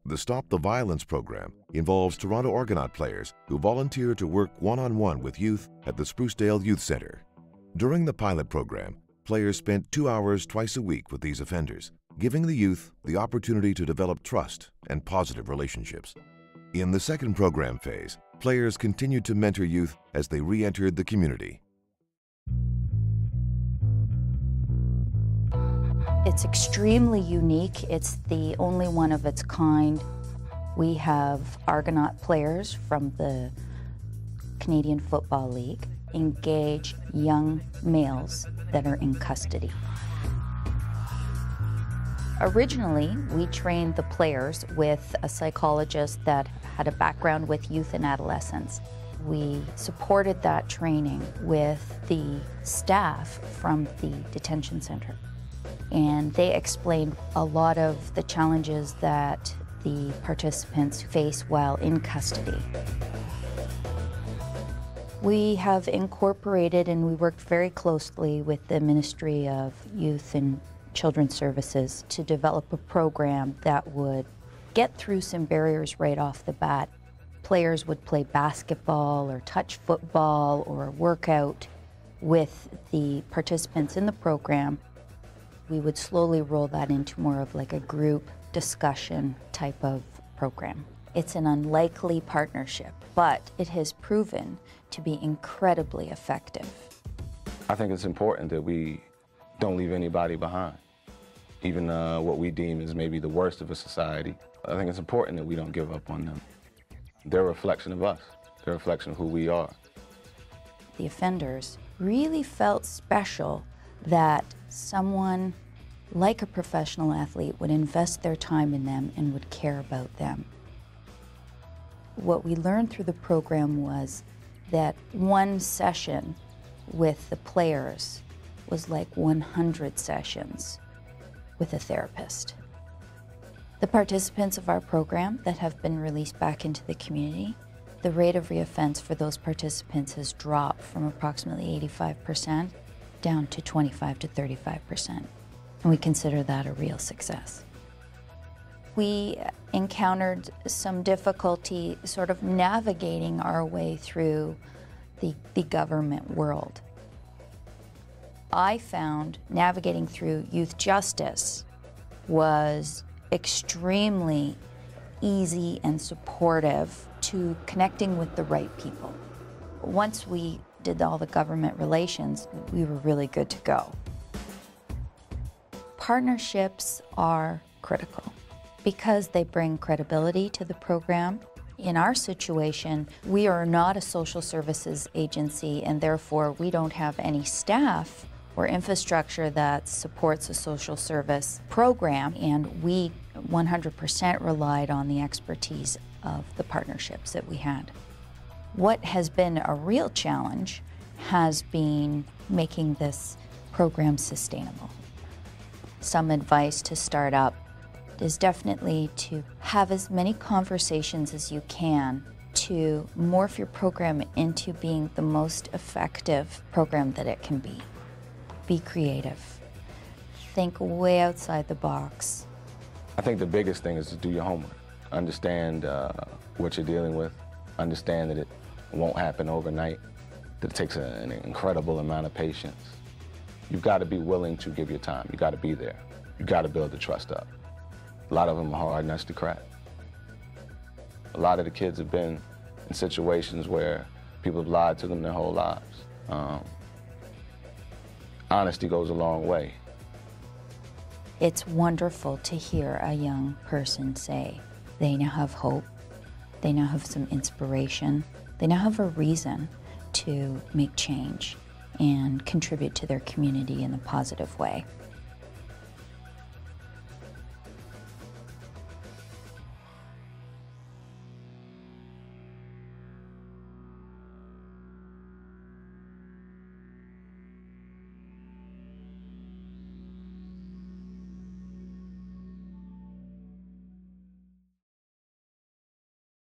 The Stop the Violence program involves Toronto Argonaut players who volunteer to work one-on-one with youth at the Sprucedale Youth Centre. During the pilot program, players spent 2 hours twice a week with these offenders, giving the youth the opportunity to develop trust and positive relationships. In the second program phase, players continued to mentor youth as they re-entered the community. It's extremely unique. It's the only one of its kind. We have Argonaut players from the Canadian Football League engage young males that are in custody. Originally, we trained the players with a psychologist that had a background with youth and adolescents. We supported that training with the staff from the detention center. And they explained a lot of the challenges that the participants face while in custody. We have incorporated, and we worked very closely with the Ministry of Youth and Children's Services to develop a program that would get through some barriers right off the bat. Players would play basketball or touch football or work out with the participants in the program. We would slowly roll that into more of like a group discussion type of program. It's an unlikely partnership, but it has proven to be incredibly effective. I think it's important that we don't leave anybody behind, even what we deem as maybe the worst of a society. I think it's important that we don't give up on them. They're a reflection of us. They're a reflection of who we are. The offenders really felt special that someone like a professional athlete would invest their time in them and would care about them. What we learned through the program was that one session with the players was like 100 sessions with a therapist. The participants of our program that have been released back into the community, the rate of reoffense for those participants has dropped from approximately 85% down to 25 to 35%. And we consider that a real success. We encountered some difficulty sort of navigating our way through the government world. I found navigating through youth justice was extremely easy and supportive to connecting with the right people. Once we did all the government relations, we were really good to go. Partnerships are critical because they bring credibility to the program. In our situation, we are not a social services agency, and therefore we don't have any staff or infrastructure that supports a social service program, and we 100% relied on the expertise of the partnerships that we had. What has been a real challenge has been making this program sustainable. Some advice to start up is definitely to have as many conversations as you can to morph your program into being the most effective program that it can be. Be creative. Think way outside the box. I think the biggest thing is to do your homework. Understand what you're dealing with. Understand that it won't happen overnight, that it takes an incredible amount of patience. You've got to be willing to give your time. You've got to be there. You've got to build the trust up. A lot of them are hard nuts to crack. A lot of the kids have been in situations where people have lied to them their whole lives. Honesty goes a long way. It's wonderful to hear a young person say they now have hope, they now have some inspiration, they now have a reason to make change and contribute to their community in a positive way.